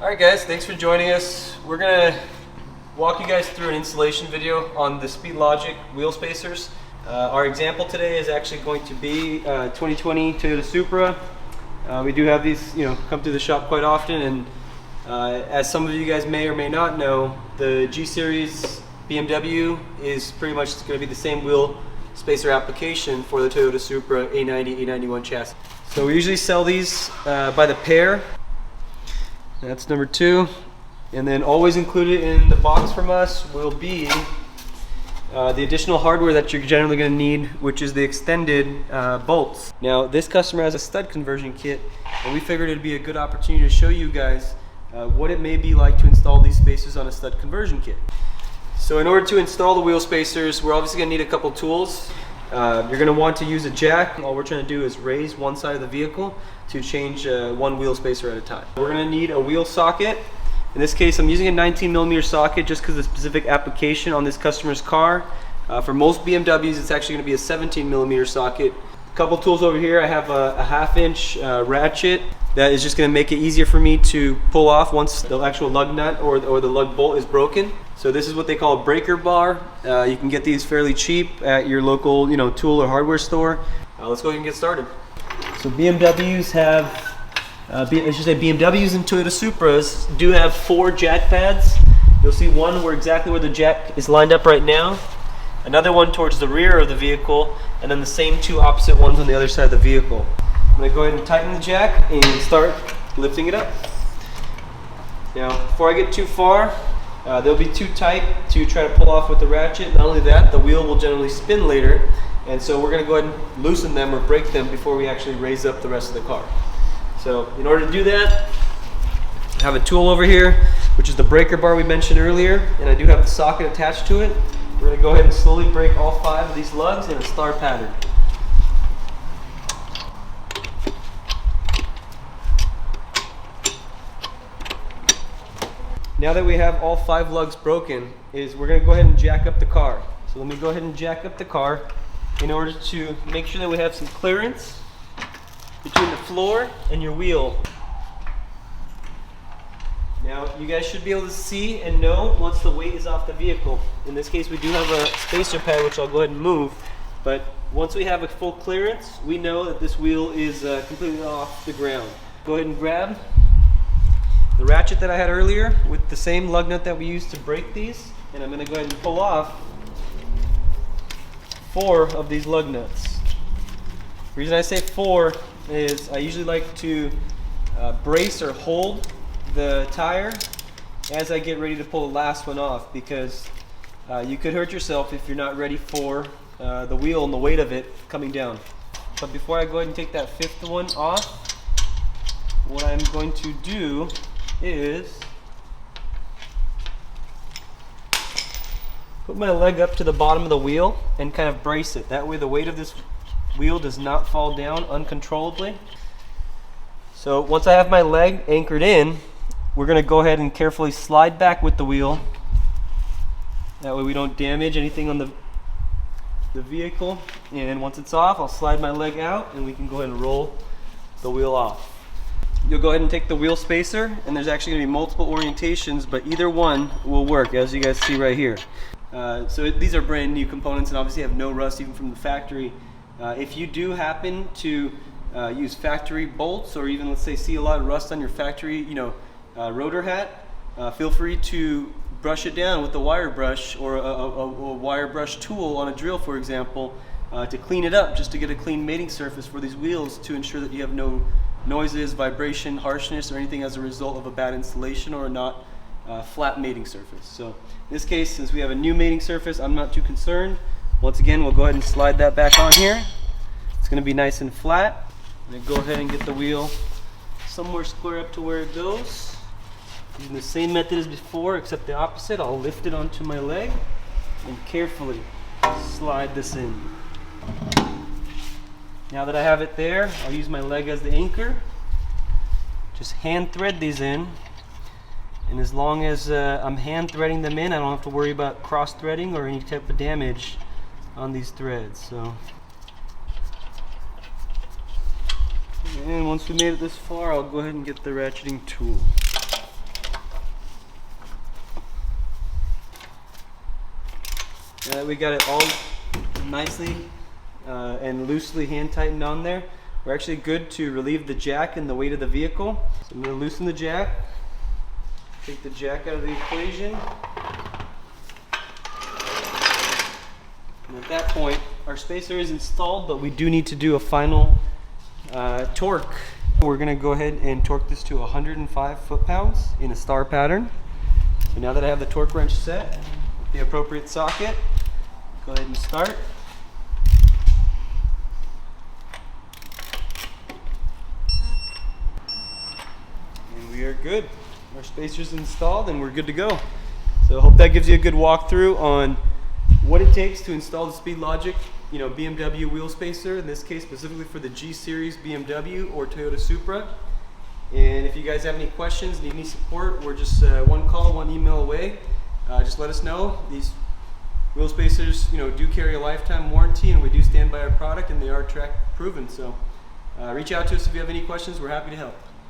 Alright guys, thanks for joining us. We're going to walk you guys through an installation video on the Speedlogic wheel spacers. Our example today is actually going to be 2020 Toyota Supra. We do have these, come to the shop quite often, and as some of you guys may or may not know, the G Series BMW is pretty much going to be the same wheel spacer application for the Toyota Supra A90, A91 chassis. So we usually sell these by the pair. That's number 2. And then always included in the box from us will be the additional hardware that you're generally going to need, which is the extended bolts. Now this customer has a stud conversion kit, and we figured it'd be a good opportunity to show you guys what it may be like to install these spacers on a stud conversion kit. So in order to install the wheel spacers, we're obviously going to need a couple tools. You're going to want to use a jack. All we're trying to do is raise one side of the vehicle to change one wheel spacer at a time. We're going to need a wheel socket. In this case, I'm using a 19mm socket just because of the specific application on this customer's car. For most BMWs, it's actually going to be a 17mm socket. A couple tools over here. I have a 1/2-inch ratchet that is just going to make it easier for me to pull off once the actual lug nut or the lug bolt is broken. So this is what they call a breaker bar. You can get these fairly cheap at your local tool or hardware store. Let's go ahead and get started. So BMWs have, BMWs and Toyota Supras do have 4 jack pads. You'll see one exactly where the jack is lined up right now, another one towards the rear of the vehicle, and then the same 2 opposite ones on the other side of the vehicle. I'm going to go ahead and tighten the jack and start lifting it up. Now, before I get too far, they'll be too tight to try to pull off with the ratchet. Not only that, the wheel will generally spin later, and so we're going to go ahead and loosen them or break them before we actually raise up the rest of the car. So in order to do that, I have a tool over here, which is the breaker bar we mentioned earlier, and I do have the socket attached to it. We're going to go ahead and slowly break all 5 of these lugs in a star pattern. Now that we have all 5 lugs broken, we're going to go ahead and jack up the car. So let me go ahead and jack up the car in order to make sure that we have some clearance between the floor and your wheel. Now you guys should be able to see and know once the weight is off the vehicle. In this case we do have a spacer pad, which I'll go ahead and move, but once we have a full clearance, we know that this wheel is completely off the ground. Go ahead and grab the ratchet that I had earlier with the same lug nut that we used to break these, and I'm going to go ahead and pull off 4 of these lug nuts. The reason I say 4 is I usually like to brace or hold the tire as I get ready to pull the last one off, because you could hurt yourself if you're not ready for the wheel and the weight of it coming down. But before I go ahead and take that 5th one off, what I'm going to do is put my leg up to the bottom of the wheel and kind of brace it. That way the weight of this wheel does not fall down uncontrollably. So once I have my leg anchored in, we're going to go ahead and carefully slide back with the wheel. That way we don't damage anything on the vehicle. And once it's off, I'll slide my leg out and we can go ahead and roll the wheel off. You'll go ahead and take the wheel spacer, and there's actually going to be multiple orientations, but either one will work, as you guys see right here. So these are brand new components and obviously have no rust even from the factory. If you do happen to use factory bolts, or even let's say see a lot of rust on your factory rotor hat, feel free to brush it down with a wire brush or a wire brush tool on a drill, for example, to clean it up, just to get a clean mating surface for these wheels, to ensure that you have no noises, vibration, harshness, or anything as a result of a bad installation or a not flat mating surface. So in this case, since we have a new mating surface, I'm not too concerned. Once again, we'll go ahead and slide that back on here. It's going to be nice and flat. I'm going to go ahead and get the wheel somewhere square up to where it goes. Using the same method as before, except the opposite. I'll lift it onto my leg and carefully slide this in. Now that I have it there, I'll use my leg as the anchor. Just hand thread these in, and as long as I'm hand threading them in, I don't have to worry about cross threading or any type of damage on these threads. So, and once we made it this far, I'll go ahead and get the ratcheting tool. We got it all nicely and loosely hand tightened on there. We're actually good to relieve the jack and the weight of the vehicle. So I'm going to loosen the jack, take the jack out of the equation. And at that point, our spacer is installed, but we do need to do a final torque. We're going to go ahead and torque this to 105 foot-pounds in a star pattern. So now that I have the torque wrench set, the appropriate socket, go ahead and start. And we are good. Our spacer's installed and we're good to go. So I hope that gives you a good walkthrough on what it takes to install the SpeedLogic, BMW wheel spacer, in this case specifically for the G Series BMW or Toyota Supra. And if you guys have any questions, need any support, we're just one call, one email away. Just let us know. These wheel spacers, do carry a lifetime warranty, and we do stand by our product, and they are track proven. So reach out to us if you have any questions. We're happy to help.